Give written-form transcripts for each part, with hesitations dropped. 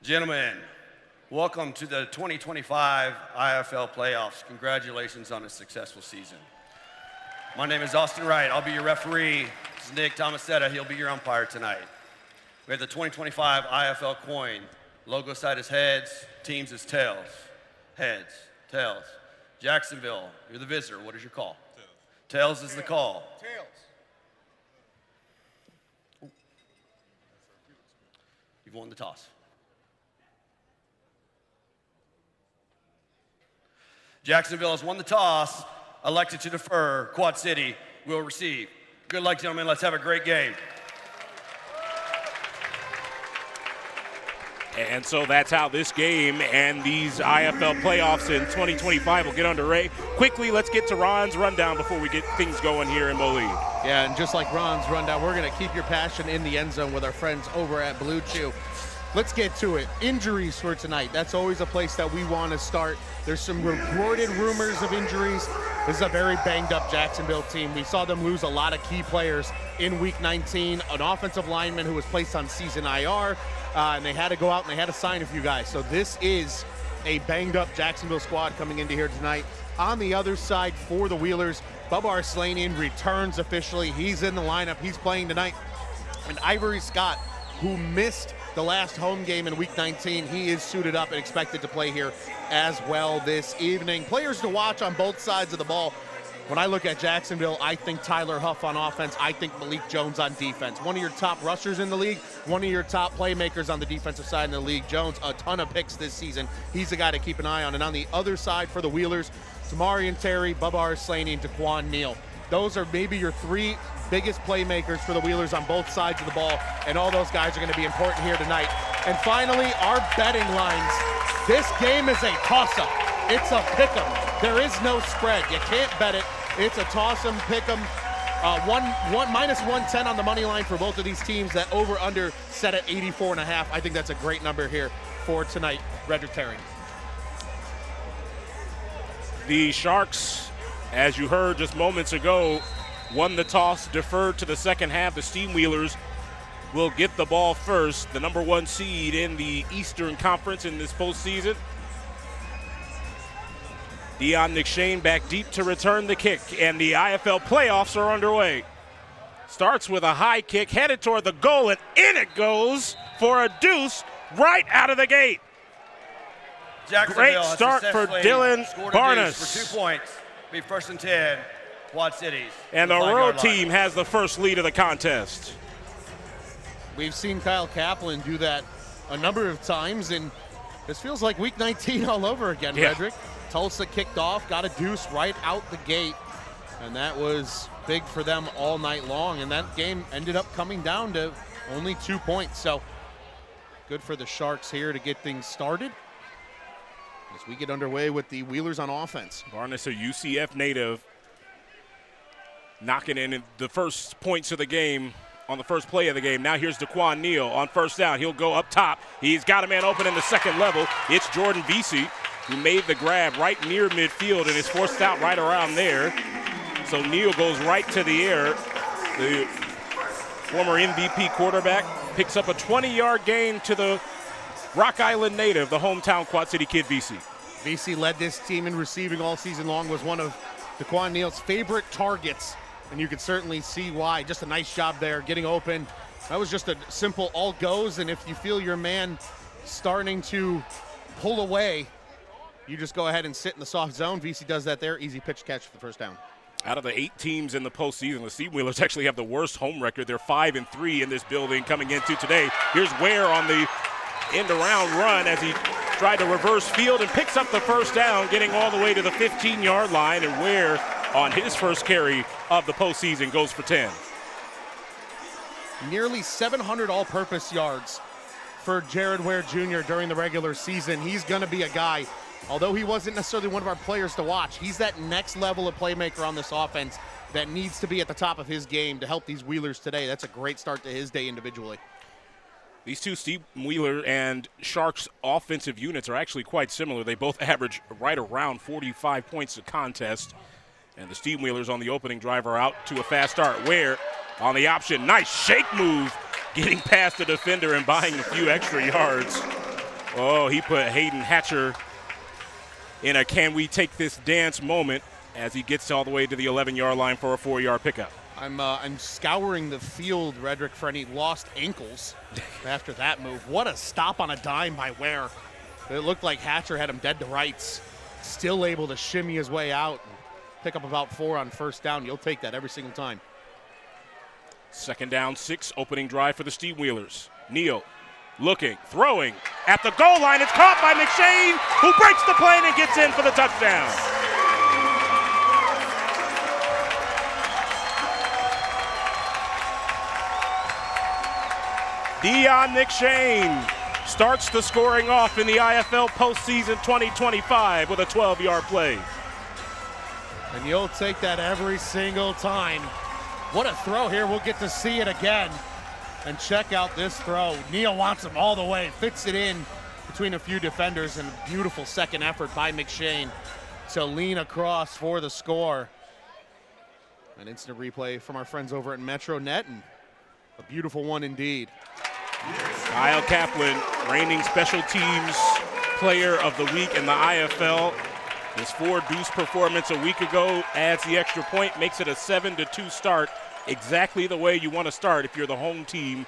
Gentlemen, welcome to the 2025 IFL playoffs. Congratulations on a successful season. My name is Austin Wright. I'll be your referee. This is Nick Tomasetta. He'll be your umpire tonight. We have the 2025 IFL coin. Logo side is heads, teams is tails. Heads, tails. Jacksonville, you're the visitor. What is your call? Tails is the call. Tails. You've won the toss. Jacksonville has won the toss, elected to defer. Quad City will receive. Good luck, gentlemen. Let's have a great game. And so that's how this game and these IFL playoffs in 2025 will get underway. Quickly, let's get to Ron's rundown before we get things going here in Moline. Yeah, and just like Ron's rundown, we're going to keep your passion in the end zone with our friends over at Blue Chew. Let's get to it. Injuries for tonight. That's always a place that we want to start. There's some reported rumors of injuries. This is a very banged-up Jacksonville team. We saw them lose a lot of key players in Week 19. An offensive lineman who was placed on season IR, and they had to go out and they had to sign a few guys. So this is a banged-up Jacksonville squad coming into here tonight. On the other side for the Wheelers, Bubba Arslanian returns officially. He's in the lineup. He's playing tonight. And Ivory Scott, who missed the last home game in Week 19, he is suited up and expected to play here as well this evening. Players to watch on both sides of the ball. When I look at Jacksonville, I think Tyler Huff on offense. I think Malik Jones on defense. One of your top rushers in the league, one of your top playmakers on the defensive side in the league. Jones, a ton of picks this season. He's a guy to keep an eye on. And on the other side for the Wheelers, Tamarian Terry, Bubba Arslanian, and Daquan Neal. Those are maybe your three biggest playmakers for the Wheelers on both sides of the ball, and all those guys are going to be important here tonight. And finally, our betting lines. This game is a toss-up. It's a pick-em. There is no spread. You can't bet it. It's a toss-em, pick-em. Minus 110 on the money line for both of these teams. That over-under set at 84.5. I think that's a great number here for tonight. Redrick Terry. The Sharks, as you heard just moments ago, won the toss, deferred to the second half. The Steamwheelers will get the ball first, the number one seed in the Eastern Conference in this postseason. Deion McShane back deep to return the kick, and the IFL playoffs are underway. Starts with a high kick, headed toward the goal, and in it goes for a deuce right out of the gate. Great start for Dylan Barnes. For 2 points, be first and 10. Quad Cities. And the road team has the first lead of the contest. We've seen Kyle Kaplan do that a number of times, and this feels like Week 19 all over again, yeah. Redrick. Tulsa kicked off, got a deuce right out the gate, and that was big for them all night long, and that game ended up coming down to only 2 points. So good for the Sharks here to get things started as we get underway with the Wheelers on offense. Barnes, a UCF native, knocking in the first points of the game on the first play of the game. Now here's Daquan Neal on first down. He'll go up top. He's got a man open in the second level. It's Jordan Vesey who made the grab right near midfield and is forced out right around there. So Neal goes right to the air. The former MVP quarterback picks up a 20-yard gain to the Rock Island native, the hometown Quad City kid Vesey. Vesey led this team in receiving all season long, was one of Daquan Neal's favorite targets, and you can certainly see why. Just a nice job there, getting open. That was just a simple all goes, and if you feel your man starting to pull away, you just go ahead and sit in the soft zone. Vesey does that there. Easy pitch catch for the first down. Out of the 8 teams in the postseason, the Steamwheelers actually have the worst home record. They're 5-3 in this building coming into today. Here's Ware on the end-around run as he tried to reverse field and picks up the first down, getting all the way to the 15-yard line, and Ware on his first carry of the postseason goes for 10. Nearly 700 all-purpose yards for Jared Ware Jr. during the regular season. He's going to be a guy, although he wasn't necessarily one of our players to watch, he's that next level of playmaker on this offense that needs to be at the top of his game to help these Wheelers today. That's a great start to his day individually. These two Steamwheeler and Sharks offensive units are actually quite similar. They both average right around 45 points a contest. And the Steamwheelers on the opening drive are out to a fast start. Ware on the option, nice shake move, getting past the defender and buying a few extra yards. Oh, he put Hayden Hatcher in a can we take this dance moment as he gets all the way to the 11-yard line for a 4-yard pickup. I'm scouring the field, Redrick, for any lost ankles after that move. What a stop on a dime by Ware. It looked like Hatcher had him dead to rights. Still able to shimmy his way out and pick up about 4 on first down. You'll take that every single time. 2nd down, 6, opening drive for the Steamwheelers. Neal looking, throwing at the goal line. It's caught by McShane, who breaks the plane and gets in for the touchdown. Deion McShane starts the scoring off in the IFL postseason 2025 with a 12-yard play. And you'll take that every single time. What a throw here. We'll get to see it again. And check out this throw. Neal wants him all the way. Fits it in between a few defenders, and a beautiful second effort by McShane to lean across for the score. An instant replay from our friends over at MetroNet, and a beautiful one indeed. Kyle Kaplan, reigning special teams player of the week in the IFL. His 4-deuce performance a week ago adds the extra point, makes it a 7-2 start. Exactly the way you want to start if you're the home team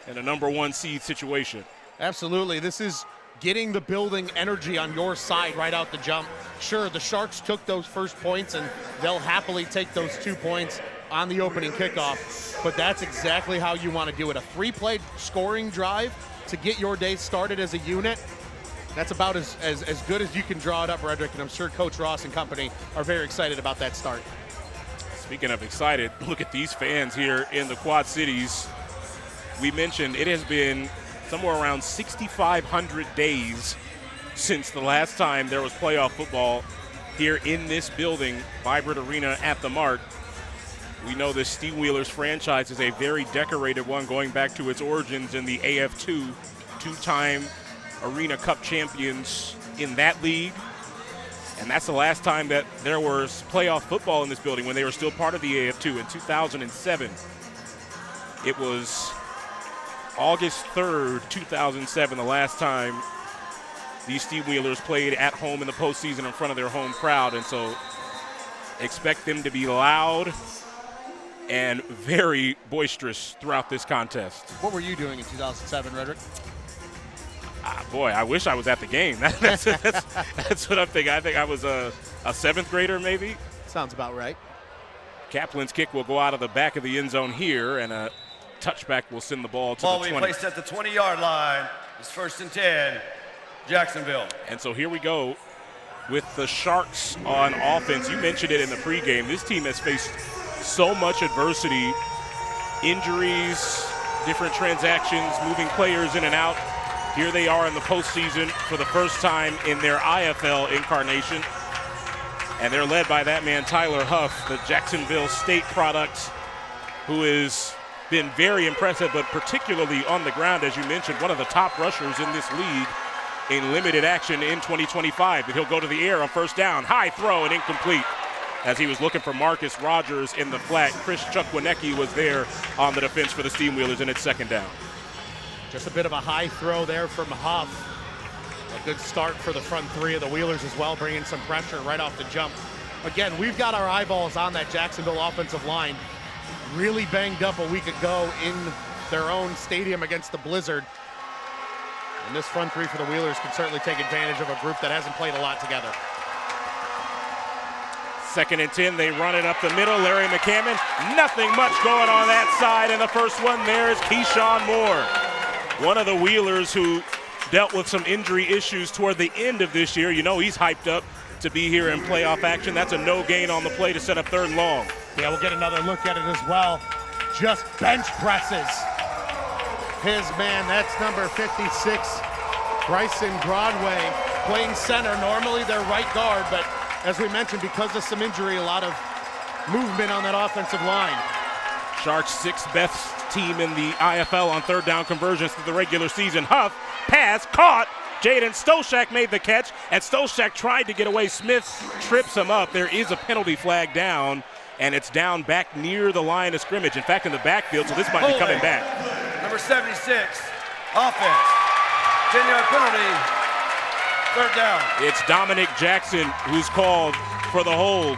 in a number 1 seed situation. Absolutely. This is getting the building energy on your side right out the jump. Sure, the Sharks took those first points, and they'll happily take those 2 points on the opening kickoff, but that's exactly how you want to do it. A 3-play scoring drive to get your day started as a unit. That's about as good as you can draw it up, Redrick, and I'm sure Coach Ross and company are very excited about that start. Speaking of excited, look at these fans here in the Quad Cities. We mentioned it has been somewhere around 6,500 days since the last time there was playoff football here in this building, Vibrant Arena at the Mart. We know this Steamwheelers franchise is a very decorated one going back to its origins in the AF2, 2-time Arena Cup champions in that league. And that's the last time that there was playoff football in this building, when they were still part of the AF2 in 2007. It was August 3rd, 2007, the last time these Steamwheelers played at home in the postseason in front of their home crowd. And so expect them to be loud and very boisterous throughout this contest. What were you doing in 2007, Redrick? Boy, I wish I was at the game. That's what I'm thinking. I think I was a 7th grader, maybe. Sounds about right. Kaplan's kick will go out of the back of the end zone here, and a touchback will send the ball to the 20. Ball placed at the 20-yard line. It's 1st and 10, Jacksonville. And so here we go with the Sharks on offense. You mentioned it in the pregame. This team has faced so much adversity, injuries, different transactions, moving players in and out. Here they are in the postseason for the first time in their IFL incarnation. And they're led by that man, Tyler Huff, the Jacksonville State product, who has been very impressive, but particularly on the ground, as you mentioned, one of the top rushers in this league in limited action in 2025. But he'll go to the air on first down. High throw and incomplete, as he was looking for Marcus Rogers in the flat. Chris Chukwuneke was there on the defense for the Steamwheelers, and it's 2nd down. Just a bit of a high throw there from Huff. A good start for the front 3 of the Wheelers as well, bringing some pressure right off the jump. Again, we've got our eyeballs on that Jacksonville offensive line. Really banged up a week ago in their own stadium against the Blizzard. And this front 3 for the Wheelers can certainly take advantage of a group that hasn't played a lot together. 2nd and 10, they run it up the middle. Larry McCammon, nothing much going on that side, and the first one there is Keyshawn Moore. One of the Wheelers who dealt with some injury issues toward the end of this year. You know he's hyped up to be here in playoff action. That's a no gain on the play to set up 3rd and long. Yeah, we'll get another look at it as well. Just bench presses. His man, that's number 56, Bryson Broadway, playing center. Normally they're right guard, but as we mentioned, because of some injury, a lot of movement on that offensive line. Sharks 6th best team in the IFL on 3rd down conversions through the regular season. Huff, pass, caught. Jaden Stoshak made the catch, and Stoshak tried to get away. Smith trips him up. There is a penalty flag down, and it's down back near the line of scrimmage. In fact, in the backfield, so this might be coming back. Number 76, offense. 10-yard penalty Third down. It's Dominic Jackson who's called for the hold.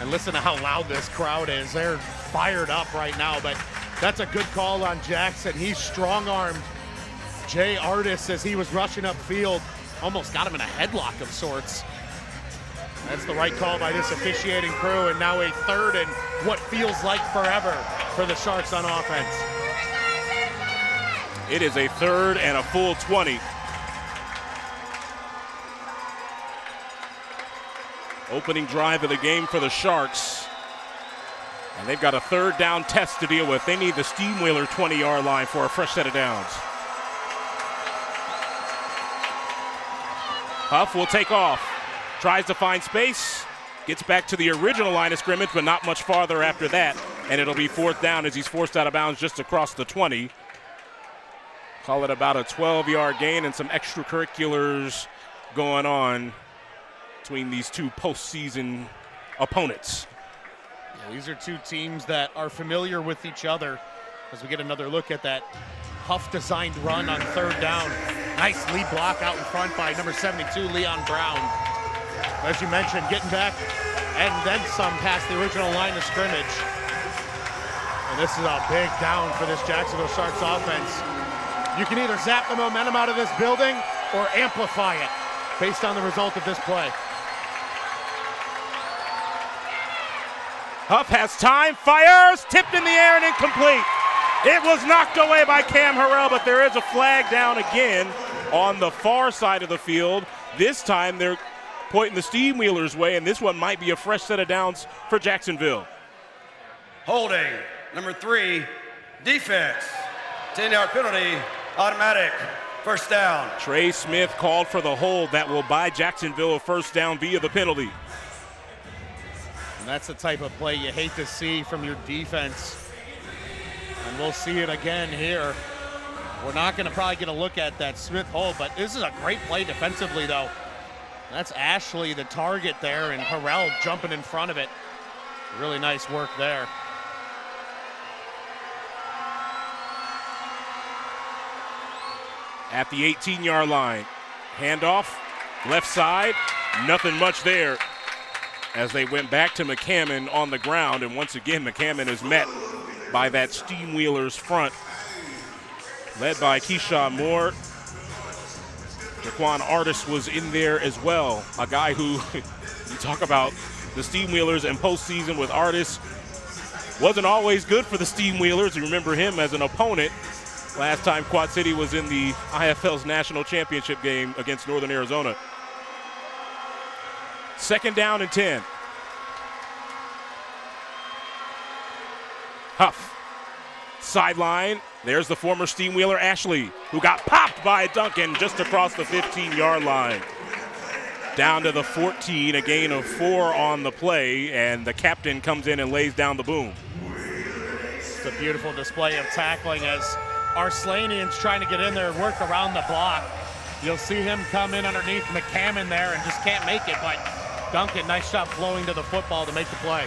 And listen to how loud this crowd is. They're fired up right now, but that's a good call on Jackson. He's strong-armed Jay Artis as he was rushing upfield. Almost got him in a headlock of sorts. That's the right call by this officiating crew, and now a third and what feels like forever for the Sharks on offense. It is a third and a full 20. Opening drive of the game for the Sharks. And they've got a third down test to deal with. They need the Steamwheeler 20-yard line for a fresh set of downs. Huff will take off. Tries to find space. Gets back to the original line of scrimmage, but not much farther after that. And it'll be fourth down as he's forced out of bounds just across the 20. Call it about a 12-yard gain and some extracurriculars going on between these two postseason opponents. Yeah, these are two teams that are familiar with each other as we get another look at that Huff-designed run on third down. Nice lead block out in front by number 72, Leon Brown. As you mentioned, getting back and then some past the original line of scrimmage. And this is a big down for this Jacksonville Sharks offense. You can either zap the momentum out of this building or amplify it based on the result of this play. Huff has time, fires, tipped in the air and incomplete. It was knocked away by Cam Harrell, but there is a flag down again on the far side of the field. This time they're pointing the Steamwheelers' way, and this one might be a fresh set of downs for Jacksonville. Holding, number 3, defense. 10-yard penalty, automatic, first down. Trey Smith called for the hold that will buy Jacksonville a first down via the penalty. And that's the type of play you hate to see from your defense. And we'll see it again here. We're not going to probably get a look at that Smith hold, but this is a great play defensively, though. That's Ashley, the target there, and Harrell jumping in front of it. Really nice work there. At the 18-yard line, handoff, left side, nothing much there as they went back to McCammon on the ground, and once again McCammon is met by that Steamwheelers front, led by Keyshawn Moore. Jaquan Artis was in there as well, a guy who, you talk about the Steamwheelers and postseason with Artis, wasn't always good for the Steamwheelers. You remember him as an opponent last time Quad City was in the IFL's national championship game against Northern Arizona. Second down and 10. Huff, sideline. There's the former Steamwheeler Ashley, who got popped by Duncan just across the 15-yard line. Down to the 14, a gain of 4 on the play, and the captain comes in and lays down the boom. It's a beautiful display of tackling as Arslanian's trying to get in there and work around the block. You'll see him come in underneath McCammon there and just can't make it, but Duncan, nice shot flowing to the football to make the play.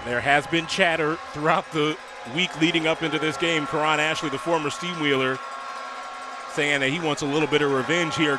There has been chatter throughout the week leading up into this game. Karan Ashley, the former Steamwheeler, saying that he wants a little bit of revenge here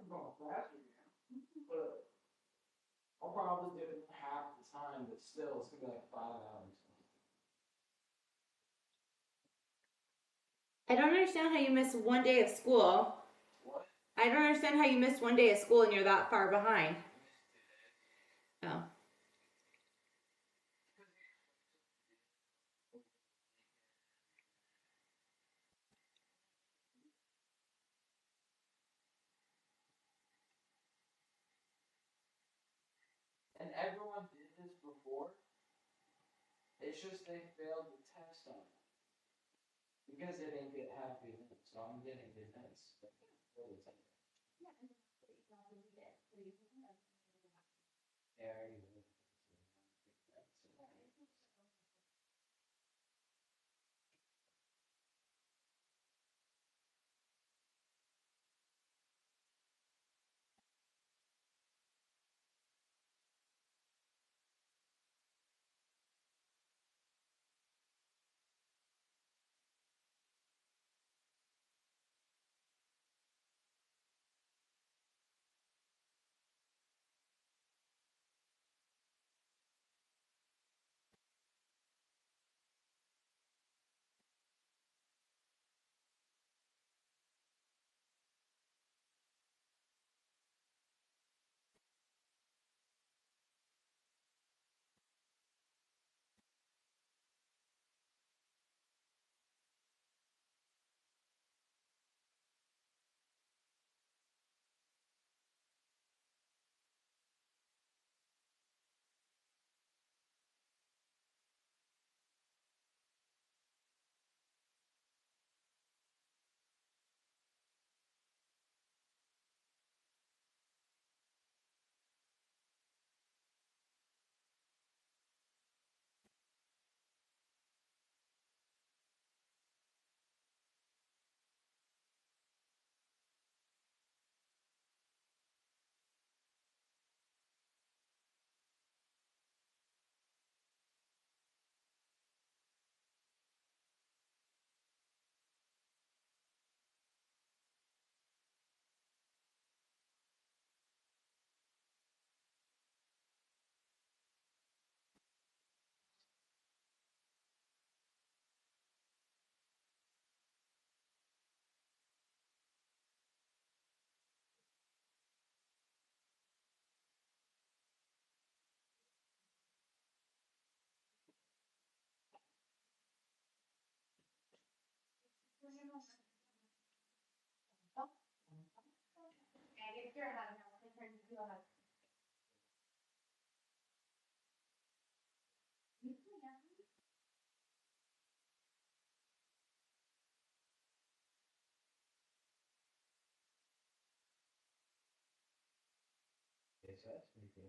going faster now. But I'll probably do it in half the time, but still, it's gonna be like 5 hours. I don't understand how you missed one day of school. What? I don't understand how you missed one day of school and you're that far behind. Oh. And everyone did this before. It's just they failed the test on it. Because they didn't get happy notes, so I'm getting good notes. Yeah, I already did. Yes, that's pretty good.